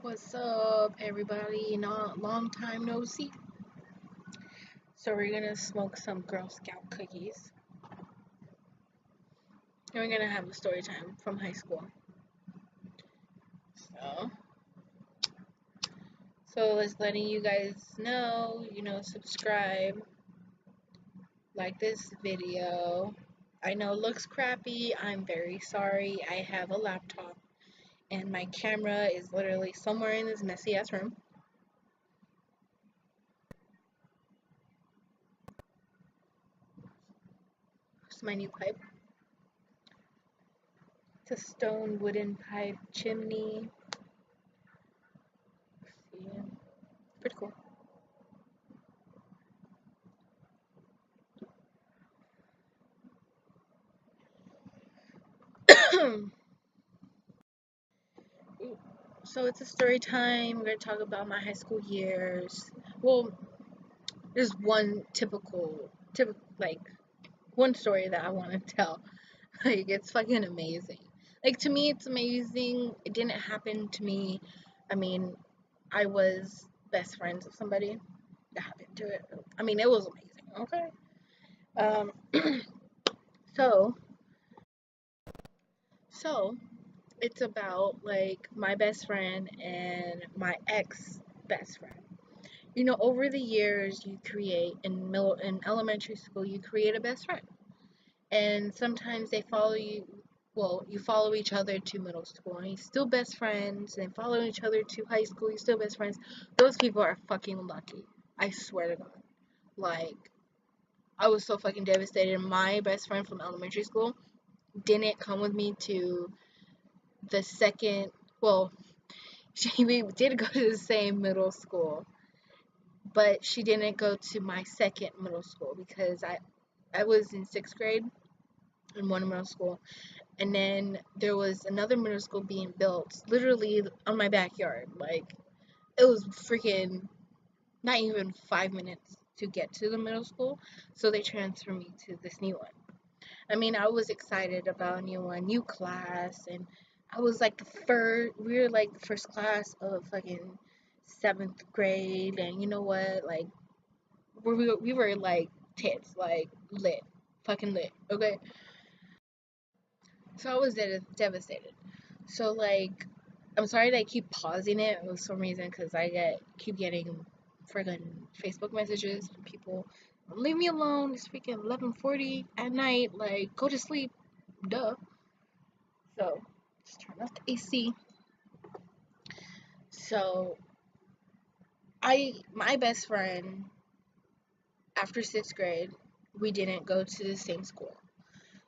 What's up, everybody? Not long time no see. So we're gonna smoke some Girl Scout cookies, and we're gonna have a story time from high school. So, so just letting you guys know, subscribe, like this video. I know it looks crappy. I'm very sorry. I have a laptop, and my camera is literally somewhere in this messy ass room. It's my new pipe. It's a stone wooden pipe chimney. Yeah, pretty cool. So it's a story time. We're gonna talk about my high school years. Well, there's one typical like one story that I want to tell. Like it's fucking amazing. Like to me, it's amazing. It didn't happen to me. I mean, I was best friends with somebody that happened to it. I mean, it was amazing. Okay. Um. So so it's about like my best friend and my ex best friend. Over the years, you create in elementary school, you create a best friend, and sometimes they follow you. Well, you follow each other to middle school, and you're still best friends. And follow each other to high school, you're still best friends. Those people are fucking lucky. I swear to God. Like, I was so fucking devastated. My best friend from elementary school didn't come with me to the second. Well, we did go to the same middle school, but she didn't go to my second middle school because I was in sixth grade in one middle school, and then there was another middle school being built literally on my backyard. Like it was freaking not even 5 minutes to get to the middle school, so they transferred me to this new one. I mean, I was excited about a new one, new class, and I was like we were like the first class of fucking seventh grade, and you know what, like we were like tits, like lit, fucking lit. Okay, so I was devastated. So like, I'm sorry that I keep pausing it for some reason because keep getting friggin' Facebook messages from people. Leave me alone. It's freaking 11:40 at night. Like, go to sleep. Duh. So just turn off the AC. So my best friend after sixth grade, we didn't go to the same school.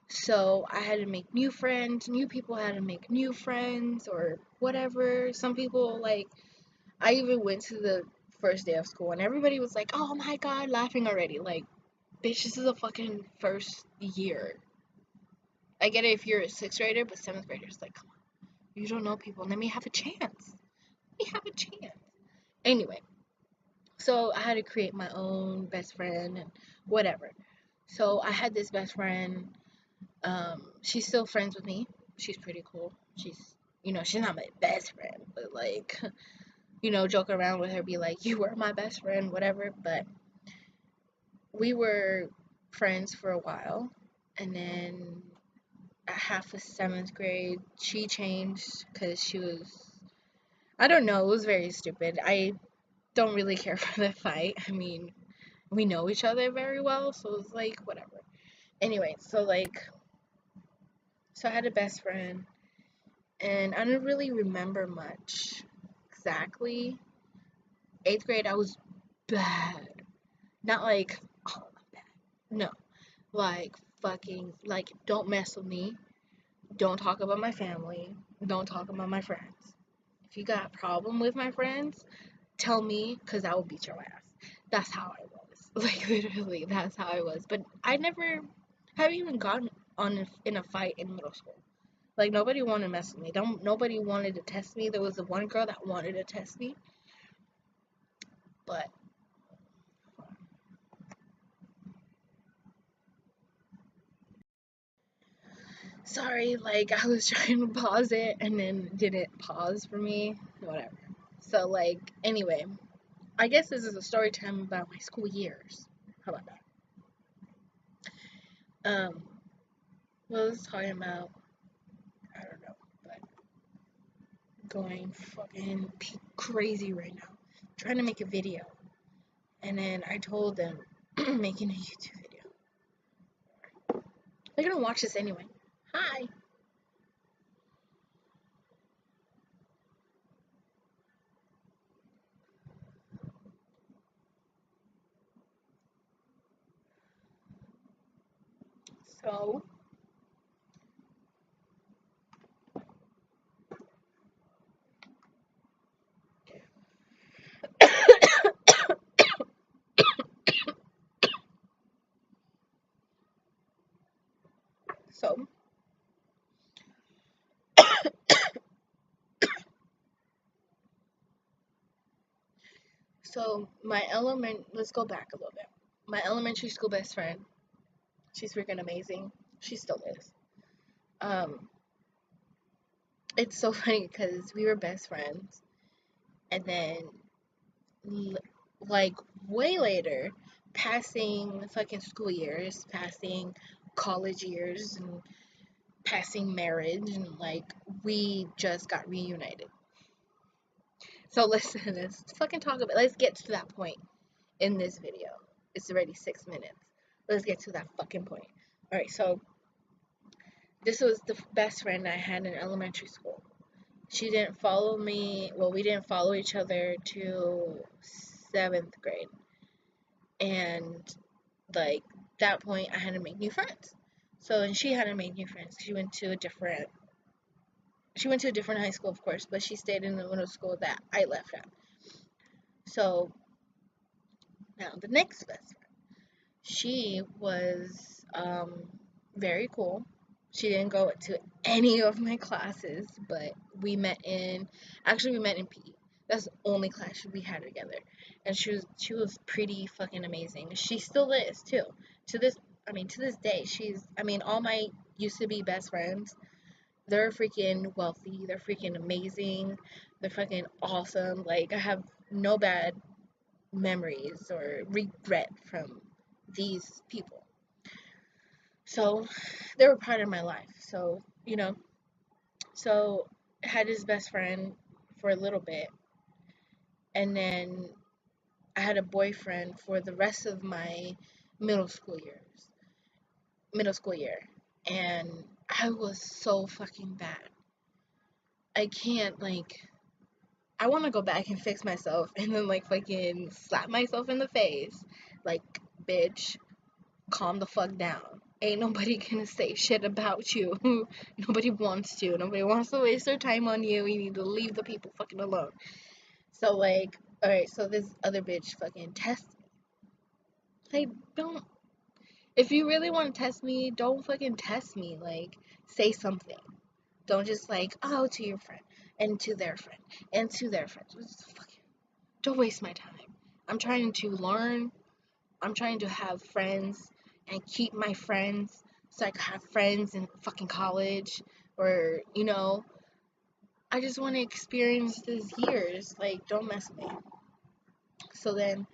So I had to make new friends. New people had to make new friends or whatever. Some people, like, I even went to the first day of school and everybody was like, oh my God, laughing already. Like, bitch, this is a fucking first year. I get it if you're a sixth grader, but seventh graders, like, come on. You don't know people. Let me have a chance. Let me have a chance. Anyway, so I had to create my own best friend and whatever. So I had this best friend. She's still friends with me. She's pretty cool. She's not my best friend, but like, joke around with her, be like, you were my best friend, whatever. But we were friends for a while, and then at half of seventh grade, she changed because I don't know, it was very stupid. I don't really care for the fight. I mean, we know each other very well, so it's like, whatever. Anyway, so I had a best friend, and I don't really remember much exactly. Eighth grade, I was bad. Not like, oh, bad. No. Like, fucking, like, don't mess with me. Don't talk about my family. Don't talk about my friends. If you got a problem with my friends, tell me, because I will beat your ass. That's how I was. Like, literally, that's how I was. But I never have even gotten in a fight in middle school. Like, nobody wanted to mess with me. Nobody wanted to test me. There was the one girl that wanted to test me. But, sorry, like, I was trying to pause it and then didn't pause for me. Whatever. So like, anyway, I guess this is a story time about my school years. How about that? What was I talking about? I don't know, but going fucking crazy right now. Trying to make a video, and then I told them making a YouTube video. They're gonna watch this anyway. Hi. So, so, my let's go back a little bit. My elementary school best friend, she's freaking amazing. She still is. Um, it's so funny because we were best friends, and then like way later, passing fucking school years, passing college years, and passing marriage, and like we just got reunited. So listen, let's fucking talk about. Let's get to that point in this video. It's already 6 minutes. Let's get to that fucking point. All right, so this was the best friend I had in elementary school. She didn't follow me. Well, we didn't follow each other to 7th grade, and like that point, I had to make new friends. So and she had to make new friends. She went to a different high school, of course, but she stayed in the middle school that I left at. So now the next best friend, she was very cool. She didn't go to any of my classes, but we met in PE. That's the only class we had together, and she was pretty fucking amazing. She still is too. To this, to this day, all my used to be best friends. They're freaking wealthy. They're freaking amazing. They're fucking awesome. Like I have no bad memories or regret from these people. So they were part of my life. So I had his best friend for a little bit, and then I had a boyfriend for the rest of my middle school years, middle school year, and I was so fucking bad. I can't like. I want to go back and fix myself and then like fucking slap myself in the face, like bitch, calm the fuck down. Ain't nobody gonna say shit about you. Nobody wants to. Nobody wants to waste their time on you. You need to leave the people fucking alone. So like, alright, so this other bitch fucking tests me. Like, don't. If you really want to test me, don't fucking test me. Like, say something. Don't just like, oh, to your friend and to their friend and to their friend. Just fucking don't waste my time. I'm trying to learn. I'm trying to have friends and keep my friends so I can have friends in fucking college or, I just want to experience these years. Like, don't mess with me. So then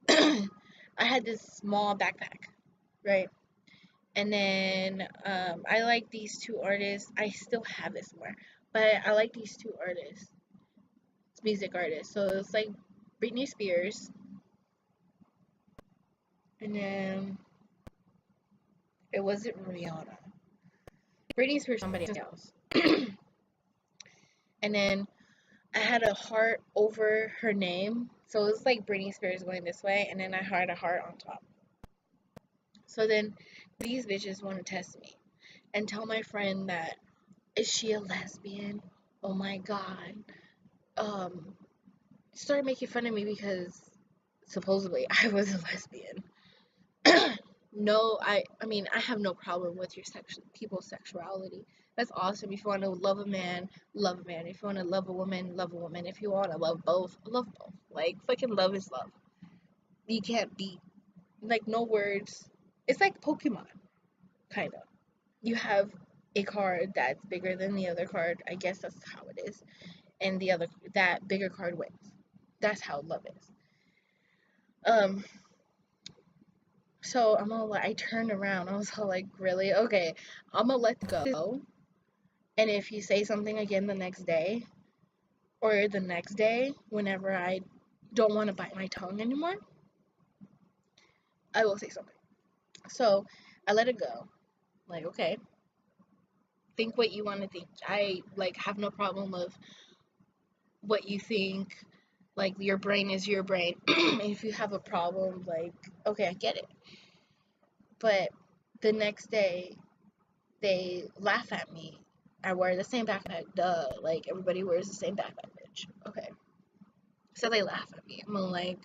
I had this small backpack, right? And then I like these two artists. I still have it somewhere, but I like these two artists, music artists. So it's like Britney Spears, and then it wasn't Rihanna. Britney Spears, somebody else. And then I had a heart over her name. So it was like Britney Spears going this way, and then I had a heart on top. So then these bitches want to test me and tell my friend that, is she a lesbian? Oh my god. Um, Started making fun of me because supposedly I was a lesbian. No, I have no problem with your people's sexuality. That's awesome. If you want to love a man, love a man. If you want to love a woman, love a woman. If you want to love both. Like fucking love is love. You can't beat, like, no words. It's like Pokemon, kind of. You have a card that's bigger than the other card. I guess that's how it is. and that bigger card wins. That's how love is. Um, so I turned around. I was all like, really? Okay, I'm gonna let go. And if you say something again the next day, or the next day, whenever I don't want to bite my tongue anymore, I will say something. So I let it go. Like, okay, think what you want to think. I like have no problem with what you think. Like, your brain is your brain. If you have a problem, like, okay, I get it. But the next day, they laugh at me. I wear the same backpack, duh. Like, everybody wears the same backpack, bitch. Okay. So they laugh at me. I'm like,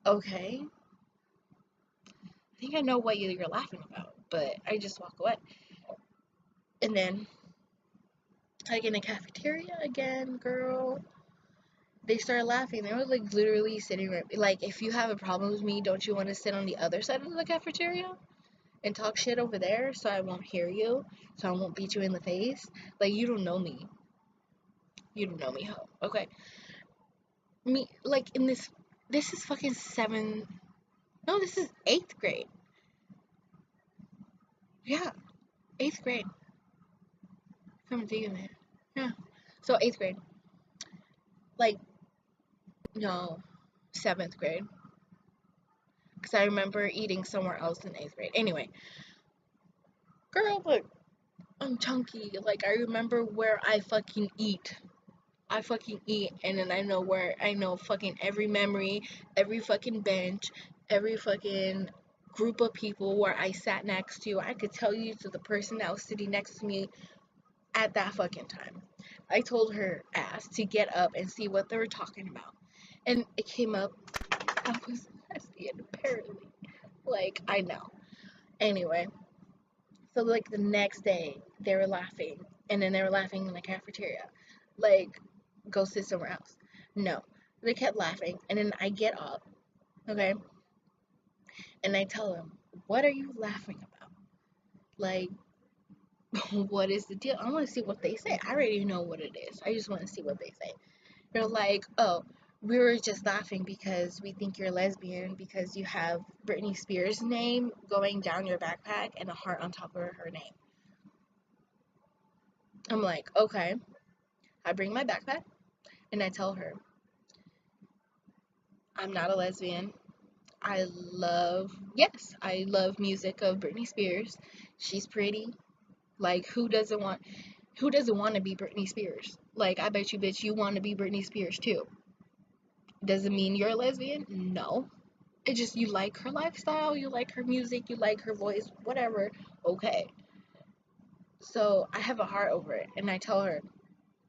okay, I think I know what you're laughing about, but I just walk away. And then, like, in the cafeteria again, girl, they started laughing. They were like literally sitting right, like, if you have a problem with me, don't you want to sit on the other side of the cafeteria and talk shit over there so I won't hear you, so I won't beat you in the face? Like, you don't know me. You don't know me, ho. Okay. Me, like, this is fucking no, this is 8th grade. Yeah, 8th grade. Come to think of it. Yeah. So 8th grade. Like, no, 7th grade. Because I remember eating somewhere else in 8th grade. Anyway, girl, look, I'm chunky. Like, I remember where I fucking eat. I fucking eat, and then I know fucking every memory, every fucking bench, every fucking group of people where I sat next to. I could tell you to the person that was sitting next to me at that fucking time. I told her ass to get up and see what they were talking about. And it came up, I was lesbian, apparently. Like, I know. Anyway, so like the next day, they were laughing, and then they were laughing in the cafeteria. Like, go sit somewhere else. No, they kept laughing, and then I get up, okay, and I tell them, "What are you laughing about? Like, what is the deal? I want to see what they say. I already know what it is. I just want to see what they say." They're like, "Oh, we were just laughing because we think you're lesbian because you have Britney Spears' name going down your backpack and a heart on top of her name." I'm like, okay. I bring my backpack and I tell her, I'm not a lesbian. Yes, I love music of Britney Spears. She's pretty. Like, who doesn't want to be Britney Spears? Like, I bet you, bitch, you want to be Britney Spears too. Does it mean you're a lesbian? No. It just, you like her lifestyle, you like her music, you like her voice, whatever. Okay. So I have a heart over it, and I tell her,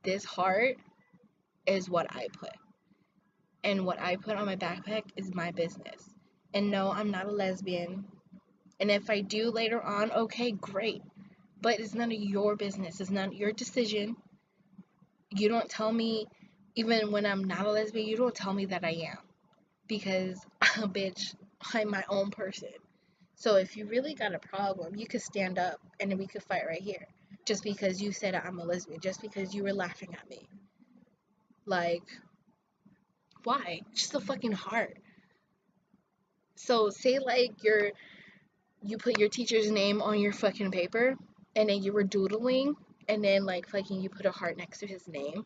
this heart is what I put. And what I put on my backpack is my business. And no, I'm not a lesbian. And if I do later on, okay, great. But it's none of your business. It's not your decision. You don't tell me, even when I'm not a lesbian, you don't tell me that I am. Because, bitch, I'm my own person. So if you really got a problem, you could stand up and then we could fight right here. Just because you said I'm a lesbian, just because you were laughing at me. Like, why? Just a fucking heart. So say like you put your teacher's name on your fucking paper and then you were doodling and then like fucking you put a heart next to his name.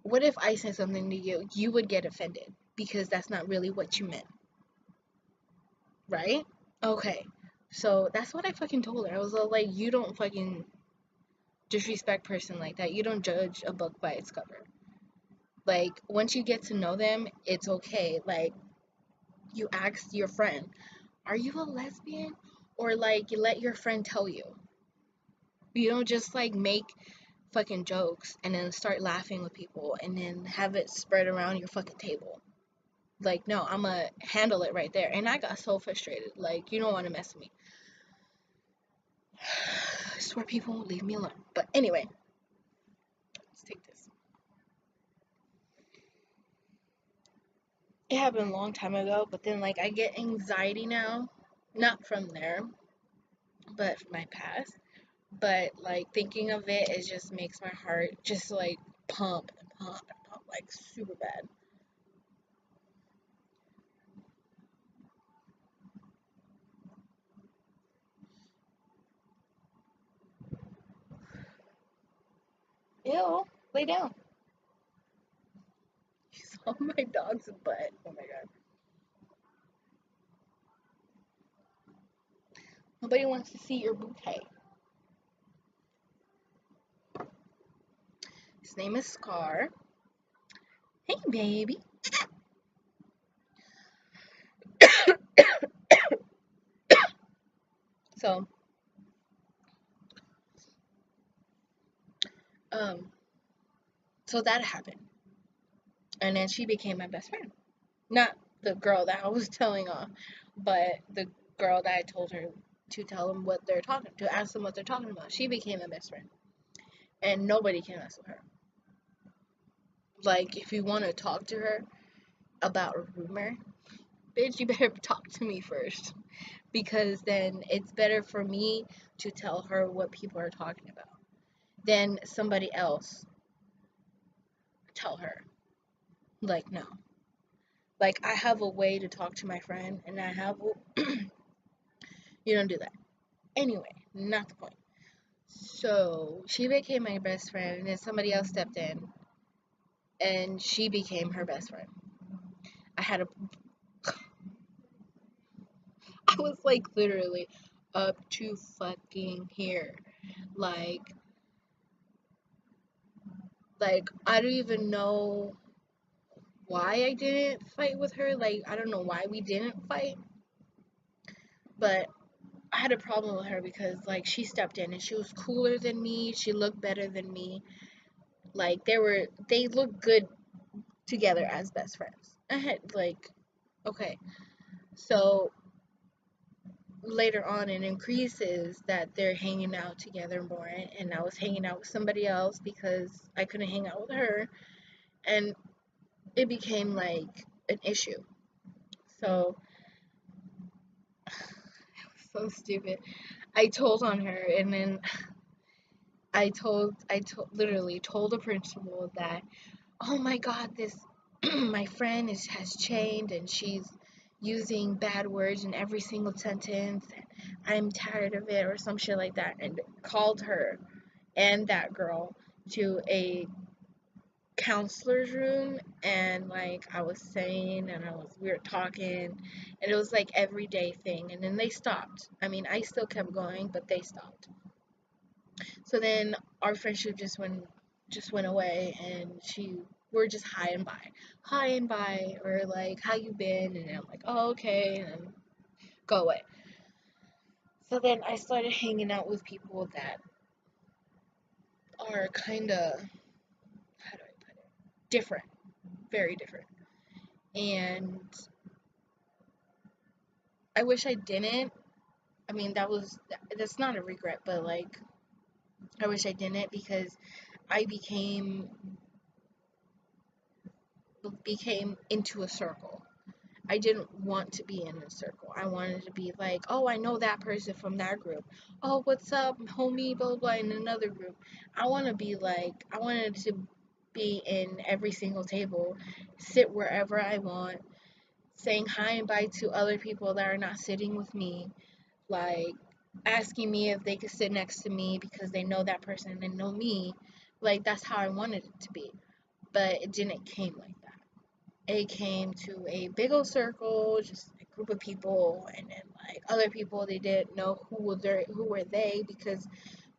What if I said something to you? You would get offended because that's not really what you meant. Right? Okay. So that's what I fucking told her. I was like, you don't fucking disrespect person like that. You don't judge a book by its cover. Like, once you get to know them, it's okay. Like, you ask your friend, are you a lesbian? Or like, you let your friend tell you. You don't just like make fucking jokes and then start laughing with people and then have it spread around your fucking table. Like, no, I'ma handle it right there. And I got so frustrated. Like, you don't want to mess with me. I swear people won't leave me alone. But anyway, let's take this. It happened a long time ago, but then like I get anxiety now. Not from there, but from my past. But like thinking of it, it just makes my heart just like pump and pump and pump, like super bad. Ew, lay down. You saw my dog's butt. Oh my god. Nobody wants to see your booty. His name is Scar. Hey, baby. So, um, so that happened, and then she became my best friend. Not the girl that I was telling off, but the girl that I told her to tell them what they're talking, to ask them what they're talking about. She became my best friend, and nobody can mess with her. Like, if you want to talk to her about a rumor, bitch, you better talk to me first, because then it's better for me to tell her what people are talking about than somebody else tell her. Like, no. Like, I have a way to talk to my friend, and I have, you don't do that. Anyway, not the point. So, she became my best friend, and then somebody else stepped in, and she became her best friend. I had a, I was like literally up to fucking here. Like, I don't even know why I didn't fight with her. Like, I don't know why we didn't fight, but I had a problem with her because like she stepped in and she was cooler than me. She looked better than me. Like they looked good together as best friends. I had like okay. So later on it increases that they're hanging out together more, and I was hanging out with somebody else because I couldn't hang out with her, and it became like an issue. So so stupid. I told on her, and then I literally told the principal that, oh my god, this my friend has changed and she's using bad words in every single sentence, and I'm tired of it or some shit like that, and called her and that girl to a counselor's room, and like I was saying, and we were talking, and it was like everyday thing, and then they stopped. I mean, I still kept going, but they stopped. So then our friendship just went away, and we're just high and by, or like how you been, and I'm like, oh okay, and then go away. So then I started hanging out with people that are kind of, how do I put it, different, very different, and I wish I didn't. I mean, that's not a regret, but like I wish I didn't, because I became into a circle. I didn't want to be in a circle. I wanted to be like, oh, I know that person from that group. Oh, what's up, homie, blah, blah, blah, in another group. I wanted to be in every single table, sit wherever I want, saying hi and bye to other people that are not sitting with me, like asking me if they could sit next to me because they know that person and know me. Like, that's how I wanted it to be. But it didn't came like that. It came to a big old circle, just a group of people, and then like other people, they didn't know who were they, because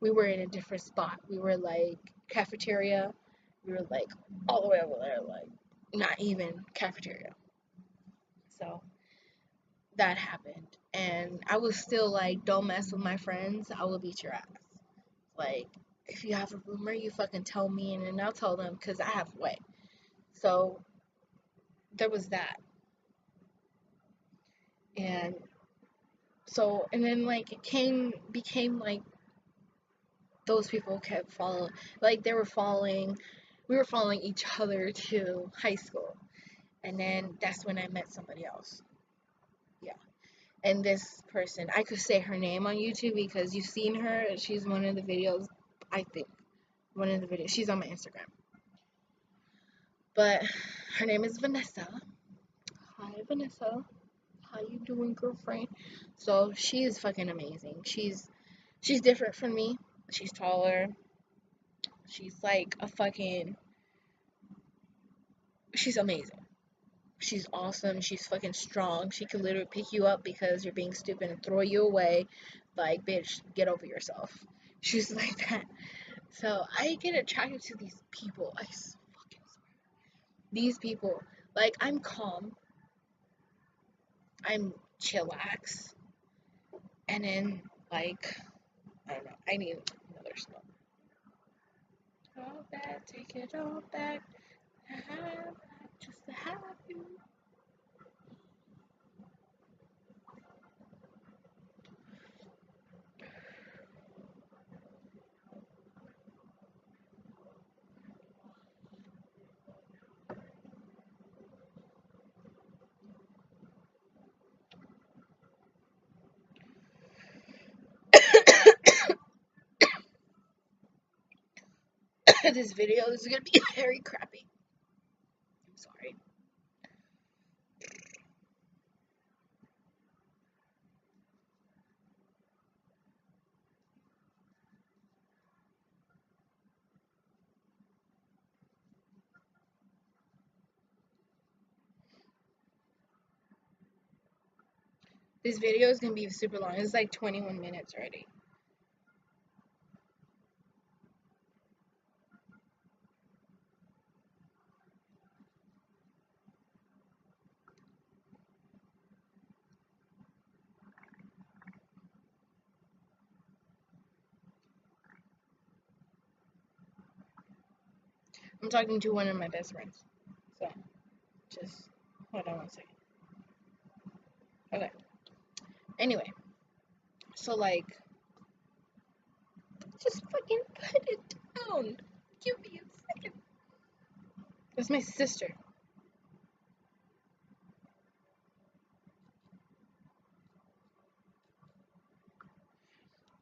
we were in a different spot. We were like cafeteria. We were like all the way over there, like not even cafeteria. So that happened, and I was still like, don't mess with my friends. I will beat your ass. Like, if you have a rumor, you fucking tell me, and then I'll tell them because I have a way. So there was that, and and then like it became like those people kept following, like they were following, we were following each other to high school, and then that's when I met somebody else. Yeah, and this person, I could say her name on YouTube because you've seen her. She's one of the videos, I think, one of the videos. She's on my Instagram. But her name is Vanessa. Hi, Vanessa. How you doing, girlfriend? So she's fucking amazing. She's different from me. She's taller. She's like a fucking. She's amazing. She's awesome. She's fucking strong. She can literally pick you up because you're being stupid and throw you away. Like, bitch, get over yourself. She's like that. So I get attracted to these people. Fucking swear. These people. Like, I'm calm. I'm chillax. And then, like, I don't know. I need another smoke. All back, take it all back. Have, just to have you. This video is gonna be very crappy. I'm sorry. This video is gonna be super long. It's like 21 minutes already. I'm talking to one of my best friends. So, just hold on one second. Okay. Anyway, so like, just fucking put it down. Give me a second. That's my sister.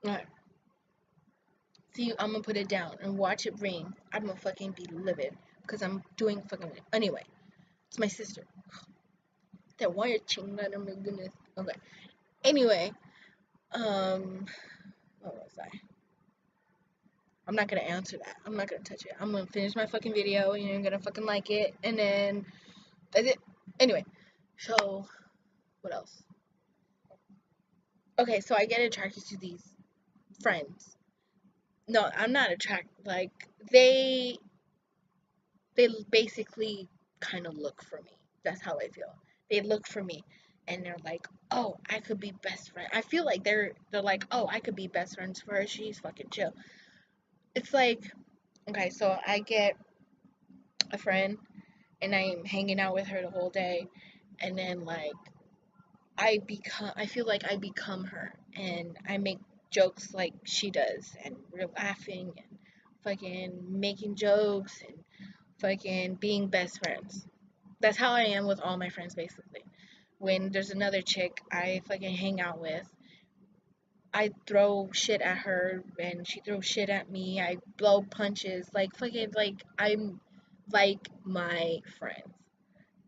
Alright. See, I'm gonna put it down and watch it ring. I'm gonna fucking be livid because I'm doing fucking. Anyway, it's my sister. That wire ching, oh my goodness. Okay. Anyway, what was I? I'm not gonna answer that. I'm not gonna touch it. I'm gonna finish my fucking video and you're gonna fucking like it, and then that's it. Anyway, so what else? Okay, so I get attracted to these friends. No, I'm not attracted. Like they basically kind of look for me. That's how I feel. They look for me, and they're like, "Oh, I could be best friend." I feel like they're like, "Oh, I could be best friends for her. She's fucking chill." It's like, okay, so I get a friend, and I'm hanging out with her the whole day, and then like I feel like I become her, and I make jokes like she does, and we're laughing and fucking making jokes and fucking being best friends. That's how I am with all my friends basically. When there's another chick I fucking hang out with, I throw shit at her and she throws shit at me. I blow punches. Like fucking like I'm like my friends.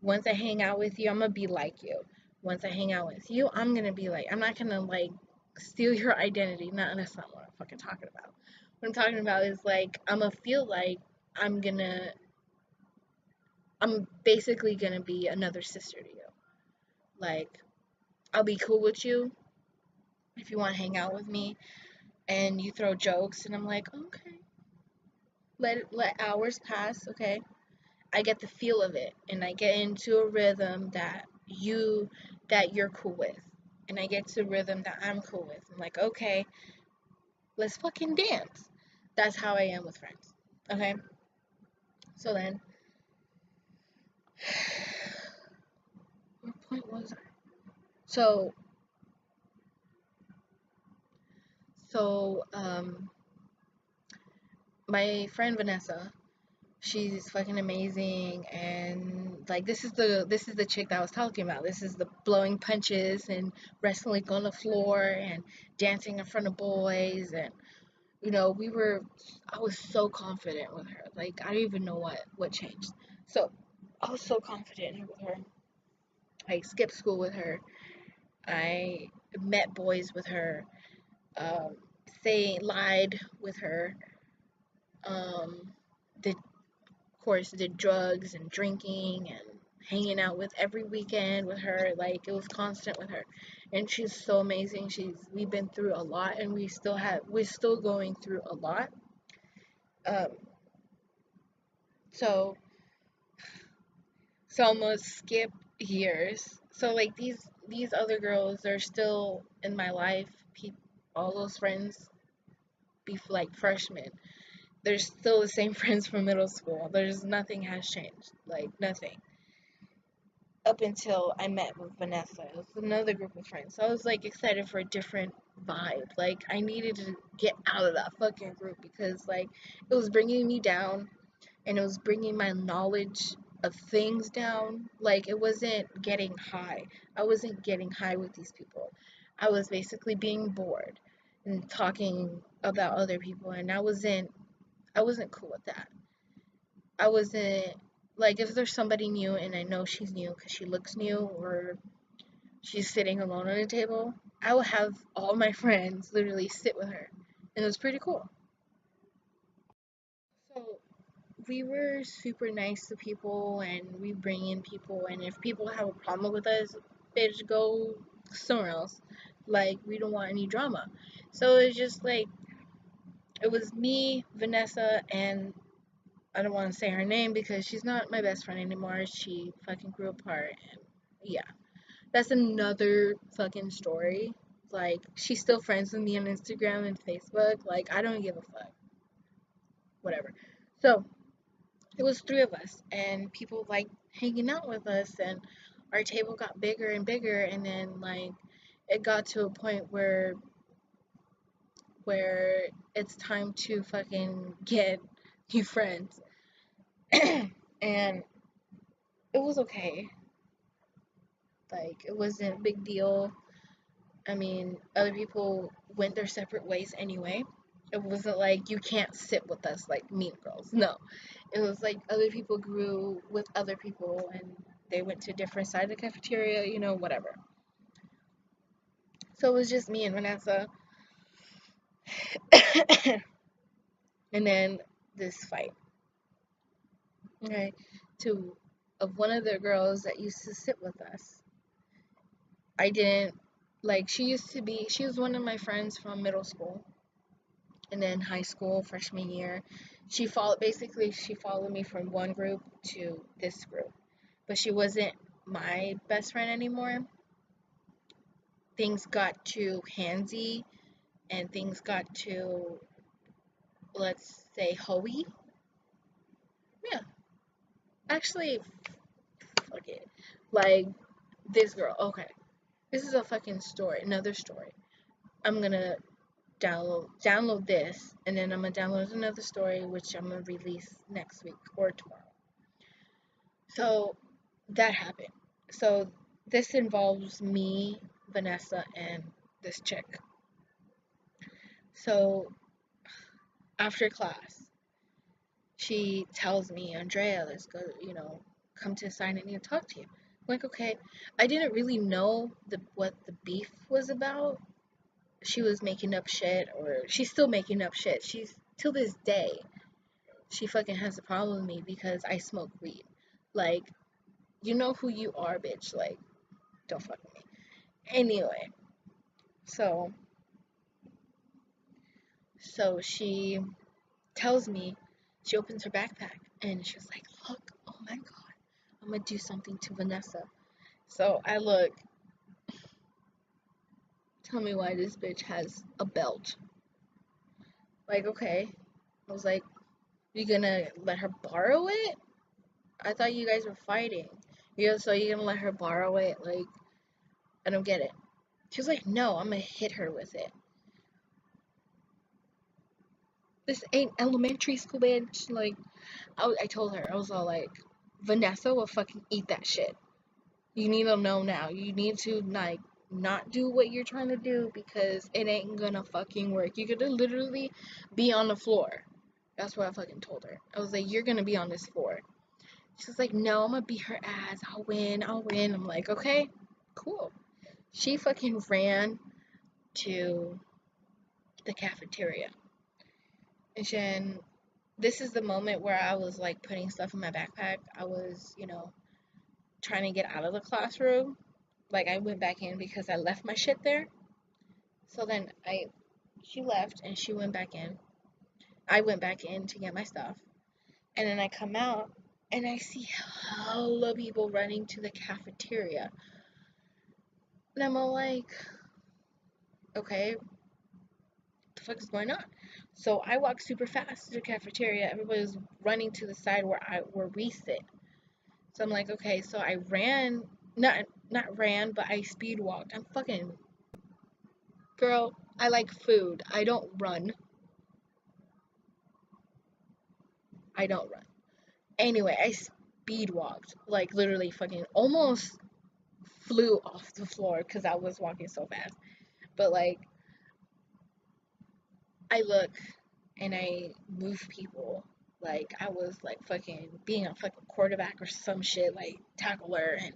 Once I hang out with you, I'm gonna be like you. Once I hang out with you, I'm gonna be like I'm not gonna like steal your identity. Not that's not what I'm fucking talking about. What I'm talking about is like I'm gonna feel like I'm gonna I'm basically gonna be another sister to you. Like I'll be cool with you if you want to hang out with me and you throw jokes and I'm like, okay, let hours pass, okay. I get the feel of it and I get into a rhythm that you're cool with. And I get to a rhythm that I'm cool with. I'm like, okay, let's fucking dance. That's how I am with friends. Okay? So then what point was I? So so my friend Vanessa, she's fucking amazing, and like this is the chick that I was talking about. This is the blowing punches and wrestling on the floor and dancing in front of boys and You know, I was so confident with her. Like, I don't even know what changed. So, I was so confident with her. I skipped school with her. I met boys with her. Um, lied with her. Um, did, of course, did drugs and drinking and hanging out with every weekend with her. Like, it was constant with her. And she's so amazing. We've been through a lot, and we're still going through a lot. Um, so So almost skip years. So like these other girls are still in my life. All those friends, like freshmen, they're still the same friends from middle school. There's nothing has changed. Like nothing. Up until I met with Vanessa. It was another group of friends. So I was like excited for a different vibe. Like I needed to get out of that fucking group because like it was bringing me down and it was bringing my knowledge of things down. Like it wasn't getting high. I wasn't getting high with these people. I was basically being bored and talking about other people, and I wasn't cool with that. I wasn't like if there's somebody new and I know she's new because she looks new or she's sitting alone on a table, I will have all my friends literally sit with her, and it was pretty cool. So we were super nice to people and we bring in people, and if people have a problem with us, they just go somewhere else. Like we don't want any drama. So it's just like it was me, Vanessa, and I don't want to say her name because she's not my best friend anymore. She fucking grew apart, and yeah, that's another fucking story. Like she's still friends with me on Instagram and Facebook. Like I don't give a fuck. Whatever. So it was three of us, and people like hanging out with us, and our table got bigger and bigger, and then like it got to a point where it's time to fucking get new friends. And it was okay. Like it wasn't a big deal. I mean, other people went their separate ways anyway. It wasn't like you can't sit with us like Mean Girls. No, it was like other people grew with other people and they went to different sides of the cafeteria, whatever. So it was just me and Vanessa. And then this fight, okay, to of one of the girls that used to sit with us. I didn't like she was one of my friends from middle school and then high school freshman year. She followed me from one group to this group, but she wasn't my best friend anymore. Things got too handsy and things got too, let's say, hoey. Yeah, actually, fuck it. Like this girl. Okay, this is a fucking story. Another story. I'm gonna download this, and then I'm gonna download another story, which I'm gonna release next week or tomorrow. So that happened. So this involves me, Vanessa, and this chick. So after class, she tells me, Andrea, let's go, come to the sign. I need to talk to you. I'm like, okay. I didn't really know what the beef was about. She was making up shit, or she's still making up shit. She's, till this day, she fucking has a problem with me because I smoke weed. Like, you know who you are, bitch. Like, don't fuck with me. Anyway, so she tells me, she opens her backpack and she's like, look, oh my god, I'm gonna do something to Vanessa. So I look, tell me why this bitch has a belt. Like, okay. I was like, you gonna let her borrow it? I thought you guys were fighting. So you're gonna let her borrow it? Like, I don't get it. She was like, no, I'm gonna hit her with it. This ain't elementary school, bitch. Like, I told her, I was all like, Vanessa will fucking eat that shit. You need to know now. You need to, like, not do what you're trying to do because it ain't gonna fucking work. You're gonna literally be on the floor. That's what I fucking told her. I was like, you're gonna be on this floor. She's like, no, I'm gonna beat her ass. I'll win. I'll win. I'm like, okay, cool. She fucking ran to the cafeteria. And then this is the moment where I was like putting stuff in my backpack. I was, trying to get out of the classroom. Like I went back in because I left my shit there. So then she left and she went back in. I went back in to get my stuff. And then I come out and I see hella people running to the cafeteria. And I'm all like, okay, what the fuck is going on? So I walk super fast to the cafeteria. Everybody's running to the side where we sit. So I'm like, okay, so I ran, not ran, but I speed walked. I'm fucking girl, I like food. I don't run. I don't run. Anyway, I speed walked. Like literally fucking almost flew off the floor because I was walking so fast. But like I look and I move people like I was like fucking being a fucking quarterback or some shit, like tackler and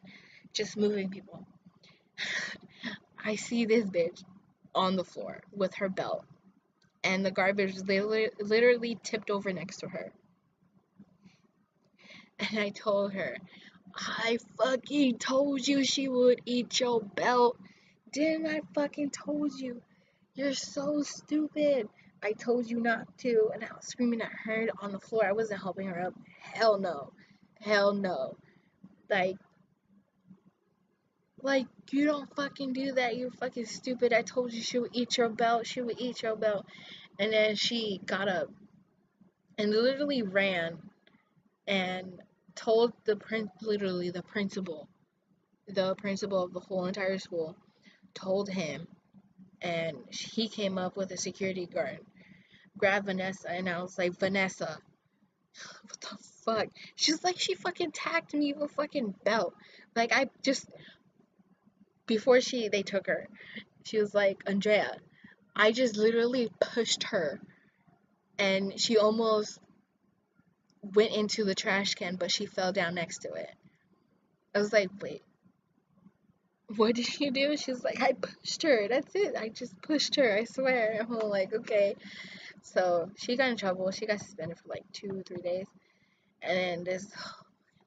just moving people. I see this bitch on the floor with her belt and the garbage literally tipped over next to her. And I told her, I fucking told you she would eat your belt. Didn't I fucking told you? You're so stupid. I told you not to. And I was screaming at her on the floor. I wasn't helping her up. Hell no. Hell no. Like, you don't fucking do that. You're fucking stupid. I told you she would eat your belt. She would eat your belt. And then she got up and literally ran and told literally the principal of the whole entire school, told him, and he came up with a security guard, grabbed Vanessa, and I was like, Vanessa, what the fuck? She's like, she fucking tagged me with a fucking belt. Like, I just, before they took her, she was like, Andrea, I just literally pushed her, and she almost went into the trash can, but she fell down next to it. I was like, wait, what did you do? She's like, I pushed her. That's it. I just pushed her. I swear. I'm all like, okay. So she got in trouble. She got suspended for like 2, 3 days. And then this,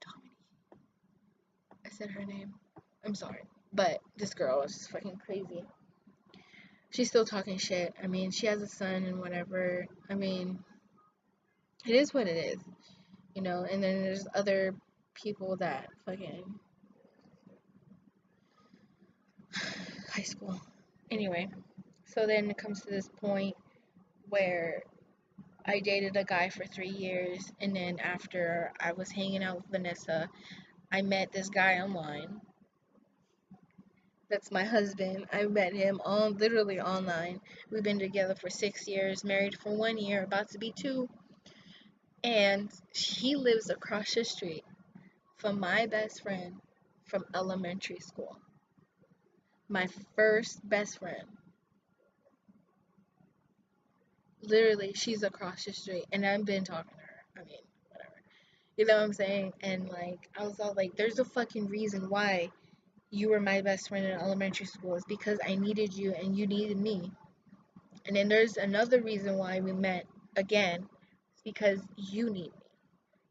Dominique, I said her name. I'm sorry. But this girl is just fucking crazy. She's still talking shit. I mean, she has a son and whatever. I mean, it is what it is. And then there's other people that fucking high school. Anyway, so then it comes to this point where I dated a guy for 3 years, and then after I was hanging out with Vanessa, I met this guy online. That's my husband. I met him on literally online. We've been together for 6 years, married for 1 year, about to be 2. And he lives across the street from my best friend from elementary school. My first best friend. Literally, she's across the street, and I've been talking to her. I mean, whatever. You know what I'm saying? And like, I was all like, there's a fucking reason why you were my best friend in elementary school. It's because I needed you and you needed me. And then there's another reason why we met again. It's because you need me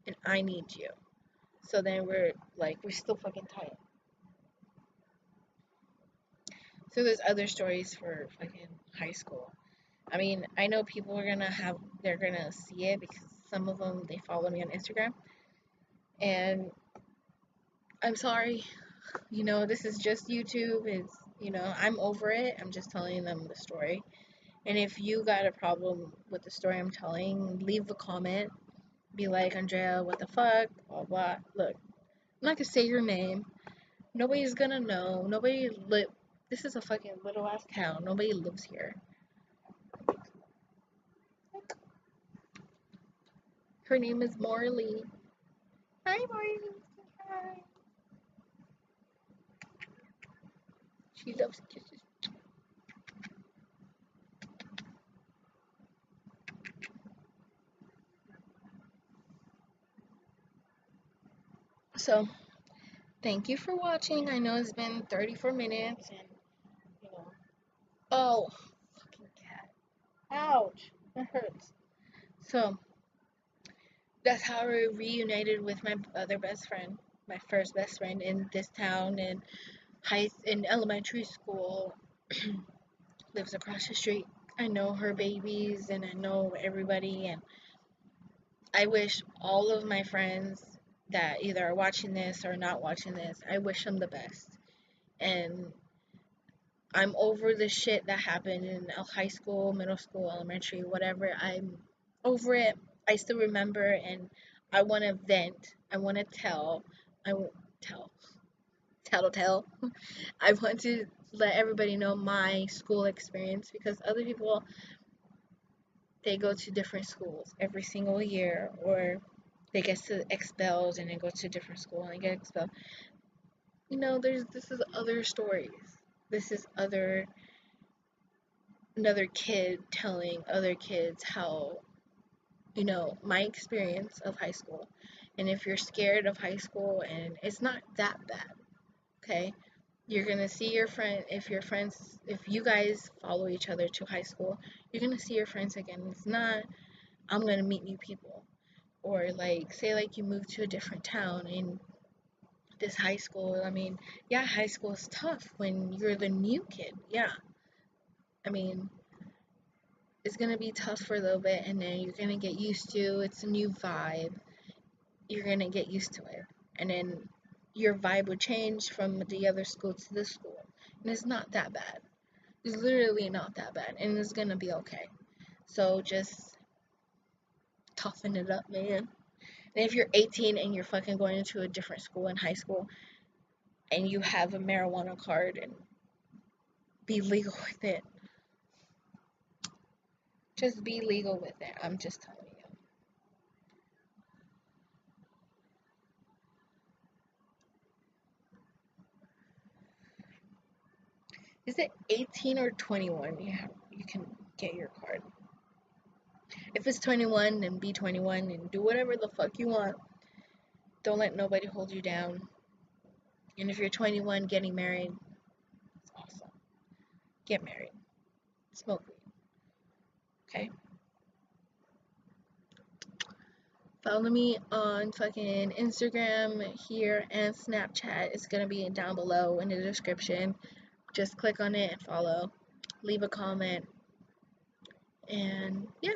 and I need you. So then we're still fucking tight. So there's other stories for fucking high school. I mean, I know people they're gonna see it because some of them, they follow me on Instagram. And I'm sorry, this is just YouTube. I'm over it. I'm just telling them the story. And if you got a problem with the story I'm telling, leave a comment. Be like, Andrea, what the fuck? Blah, blah. Look, I'm not gonna say your name. Nobody's gonna know. This is a fucking little ass town. Nobody lives here. Her name is Morley. Hi, Morley. Hi. She loves kisses. So, thank you for watching. I know it's been 34 minutes and, you know, oh, fucking cat. Ouch. That hurts. So, that's how I reunited with my other best friend, my first best friend in this town in elementary school. Lives across the street. I know her babies and I know everybody, and I wish all of my friends that either are watching this or not watching this, I wish them the best. And I'm over the shit that happened in high school, middle school, elementary, whatever. I'm over it. I still remember, and I want to vent. I want to tell. I won't tell. Tell. I want to let everybody know my school experience because other people, they go to different schools every single year, or they get expelled and then go to a different school and get expelled. This is other stories. This is another kid telling other kids how, my experience of high school. And if you're scared of high school, and it's not that bad, okay? You're gonna see your friend if you guys follow each other to high school, you're gonna see your friends again. It's not, I'm gonna meet new people. Or like, say like you move to a different town in this high school. I mean, yeah, high school is tough when you're the new kid. Yeah. I mean, it's gonna be tough for a little bit, and then you're gonna get used to it's a new vibe. You're gonna get used to it, and then your vibe would change from the other school to this school, and it's not that bad. It's literally not that bad, and it's gonna be okay. So just toughen it up, man. And if you're 18 and you're fucking going into a different school in high school, and you have a marijuana card, and be legal with it. Just be legal with it. I'm just telling you. Is it 18 or 21? You can get your card. If it's 21, then be 21 and do whatever the fuck you want. Don't let nobody hold you down. And if you're 21 getting married, it's awesome. Get married. Smoke weed. Okay? Follow me on fucking Instagram here and Snapchat. It's gonna be down below in the description. Just click on it and follow. Leave a comment. And yeah.